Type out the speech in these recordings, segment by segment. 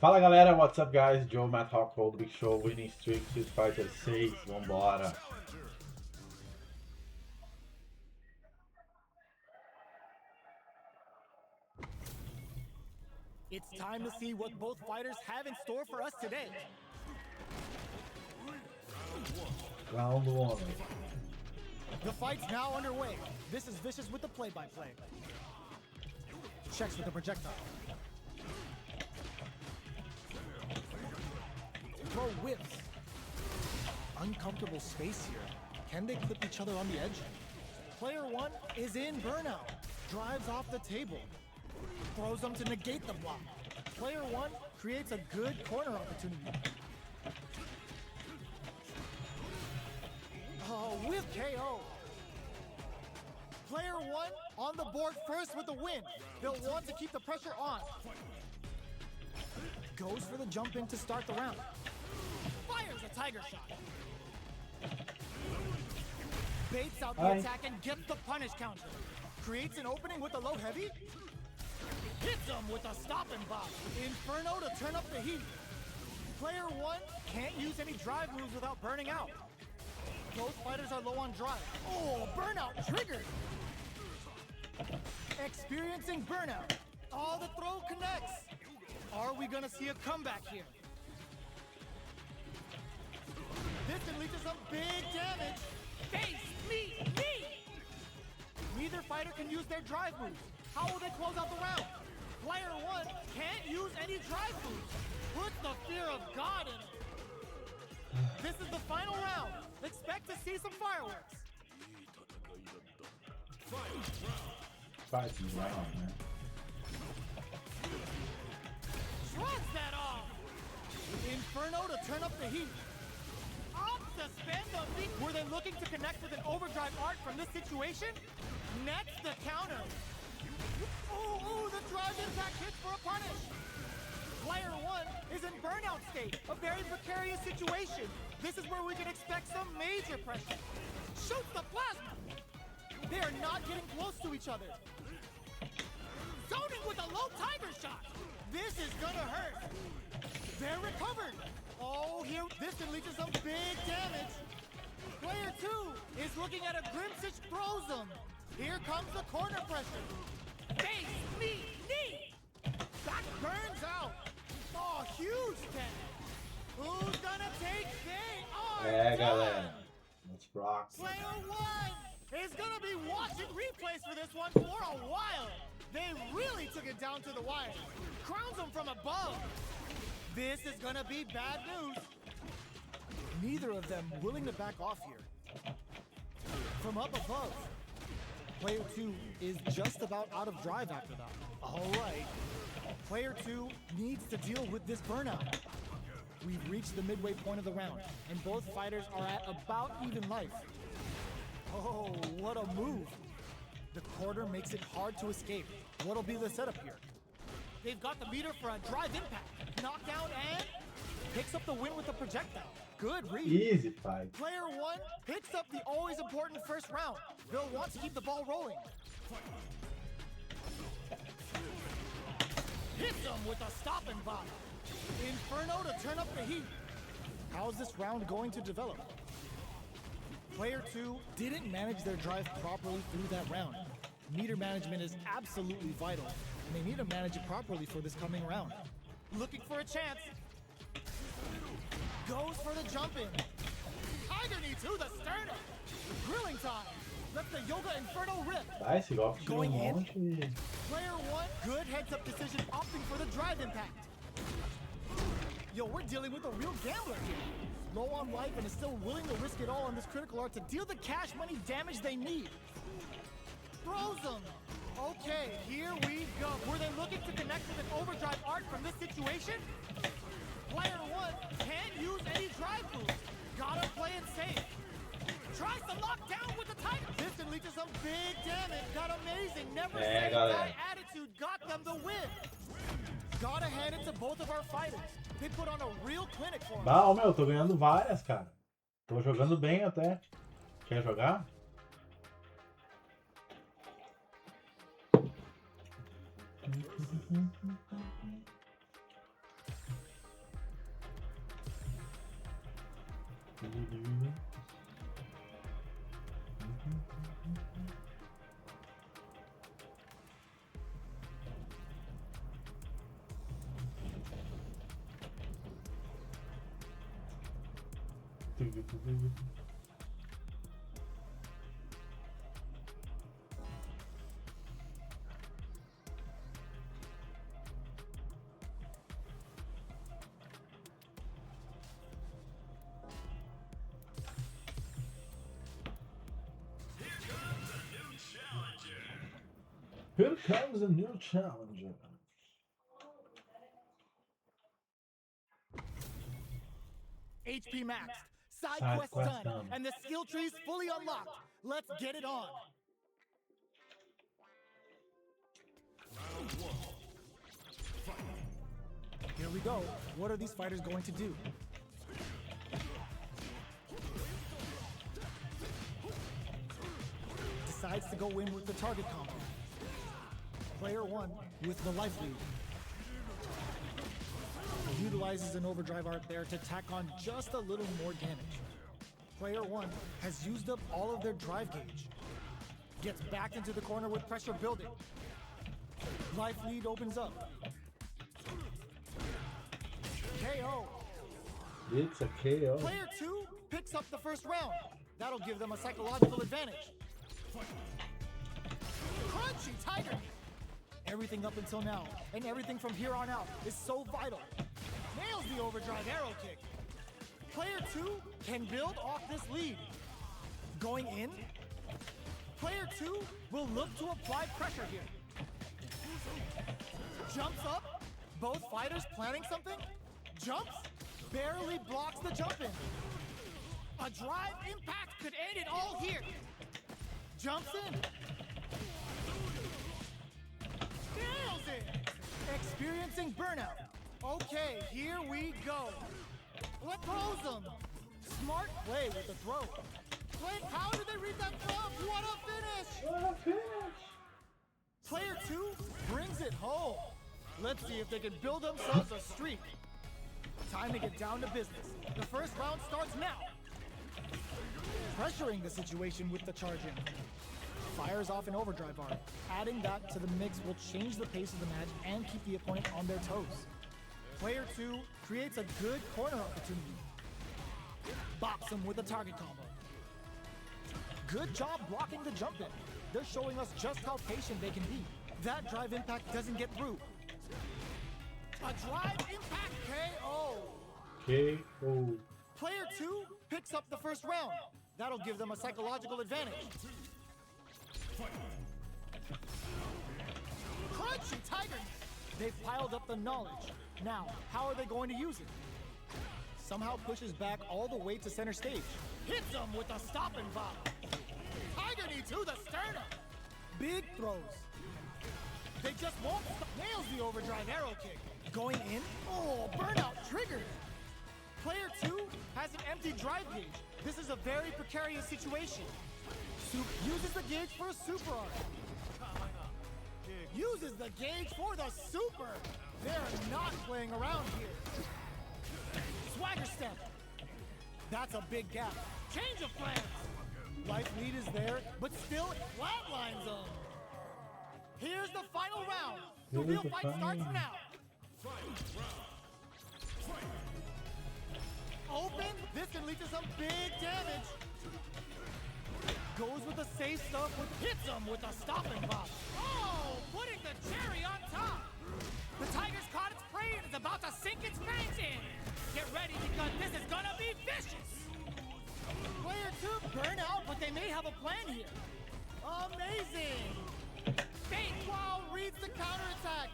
Fala galera, what's up guys? Joe, Matt Hawk, Hold Big Show, Winning Streak, Street Fighter 6, vambora! It's time to see what both fighters have in store for us today. Round 1. The fight's now underway. This is Vicious with the play-by-play. Checks with the projectile. Throw whips. Uncomfortable space here. Can they clip each other on the edge? Player 1 is in burnout. Drives off the table. Throws them to negate the block. Player 1 creates a good corner opportunity. Oh, with KO. Player 1 on the board first with the win. They'll want to keep the pressure on. Goes for the jump in to start the round. Fires a tiger shot. Baits out the attack and gets the punish counter. Creates an opening with a low heavy. Hits him with a stop and bop. Inferno to turn up the heat. Player 1 can't use any drive moves without burning out. Both fighters are low on drive. Oh, burnout triggered. Experiencing burnout. Oh, the throw connects. Are we gonna see a comeback here? This can lead to some big damage. Face, me. Neither fighter can use their drive moves. How will they close out the round? Player 1 can't use any drive moves. Put the fear of God in it. This is the final round. Expect to see some fireworks. Fighting round, man. Shrugs that off. Inferno to turn up the heat. Up suspend the beat. Were they looking to connect with an overdrive art from this situation? Next, the counter. Ooh, the drive impact hits for a punish. Player 1 is in burnout state, a very precarious situation. This is where we can expect some major pressure. Shoots the plasma. They are not getting close to each other. Zoning with a low tiger shot. This is gonna hurt. They're recovered. Oh, here, this can lead to some big damage. Player 2 is looking at a Grimsich throws him. Here comes the corner pressure. Face, knee. Back burns out. Oh, huge damage. Who's gonna take they are É, done. galera. Let's rock. Player 1 is gonna be watching replays for this one for a while. They really took it down to the wire. Crowns them from above. This is gonna be bad news. Neither of them willing to back off here. From up above, Player 2 is just about out of drive after that. All right. Player 2 needs to deal with this burnout. We've reached the midway point of the round, and both fighters are at about even life. Oh, what a move. The quarter makes it hard to escape. What'll be the setup here? They've got the meter for a drive impact. Knockdown and picks up the win with the projectile. Good read. Easy fight. Player 1 picks up the always important first round. They'll want to keep the ball rolling. Hits him with a stop and bop. Inferno to turn up the heat. How's this round going to develop? Player 2 didn't manage their drive properly through that round. Meter management is absolutely vital, and they need to manage it properly for this coming round. Looking for a chance. Goes for the jump in. Tiger knee to the sternum. Grilling time. Let the Yoga Inferno rip. Tá, esse golpe tira Going in. monte. Player 1, good heads-up decision, opting for the drive impact. Yo, we're dealing with a real gambler here. Low on life and is still willing to risk it all on this critical art to deal the cash money damage they need. Throws them. Okay, here we go. Were they looking to connect with an overdrive art from this situation? Player 1 can't use any drive moves. Gotta play it safe. Tries to lock down with the tiger. This can lead to some big damage. Got amazing, never say die attitude. Got them the win. Gotta hand it to both of our fighters. They put on a real clinic for us. Não, meu, tô ganhando várias, cara. Tô jogando bem até. Quer jogar? Here comes a new challenger. HP maxed, side Side quest quest done, done. and the skill tree's fully unlocked. Let's get it on. Here we go. What are these fighters going to do? Decides to go in with the target combo. Player 1 with the life lead. Utilizes an overdrive art there to tack on just a little more damage. Player 1 has used up all of their drive gauge. Gets backed into the corner with pressure building. Life lead opens up. KO. It's a KO. Player 2 picks up the first round. That'll give them a psychological advantage. Crunchy tiger. Everything up until now, and everything from here on out, is so vital. Nails the overdrive arrow kick. Player 2 can build off this lead. Going in, player 2 will look to apply pressure here. Jumps up, both fighters planning something. Jumps, barely blocks the jump in. A drive impact could end it all here. Jumps in. Nails it! Experiencing burnout. Okay, here we go. What throws them? Smart play with the throw. Wait, how did they read that throw? What a finish! What a finish! Player 2 brings it home. Let's see if they can build themselves a streak. Time to get down to business. The first round starts now. Pressuring the situation with the charge in. Fires off an overdrive art. Adding that to the mix will change the pace of the match and keep the opponent on their toes. Player 2 creates a good corner opportunity. Bops him with a target combo. Good job blocking the jump in. They're showing us just how patient they can be. That drive impact doesn't get through. A drive impact KO. KO. Player 2 picks up the first round. That'll give them a psychological advantage. Crunchy tiger. They've piled up the knowledge. Now, how are they going to use it? Somehow pushes back all the way to center stage. Hits them with a stop and bop. Tiger knee to the sternum. Big throws. They just won't stop. Nails the overdrive arrow kick. Going in. Oh, burnout triggered. Player 2 has an empty drive gauge. This is a very precarious situation. Soup uses the gauge for a super art. Uses the gauge for the super. They're not playing around here. Swagger step. That's a big gap. Change of plans. Life lead is there, but still it flatlines them. Here's the final round. The real fight starts now. Open. This can lead to some big damage. Goes with the safe stuff, hits him with a stop and pop. Oh, putting the cherry on top. The tiger's caught its prey and is about to sink its fangs in. Get ready because this is gonna be vicious. Player 2 burn out, but they may have a plan here. Amazing. Fake Wow reads the counterattack.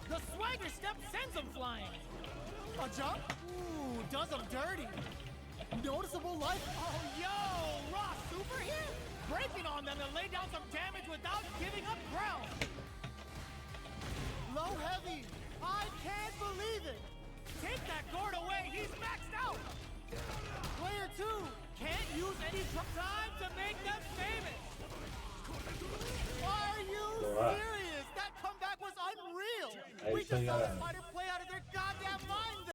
The swagger step sends him flying. A jump? Ooh, does him dirty. Noticeable life. Oh, yo, raw super here. Breaking on them to lay down some damage without giving up ground. Low heavy. I can't believe it. Take that gourd away. He's maxed out. Player 2 can't use any time to make them famous. Are you serious? That comeback was unreal. Ahí We está just saw ya. the fighter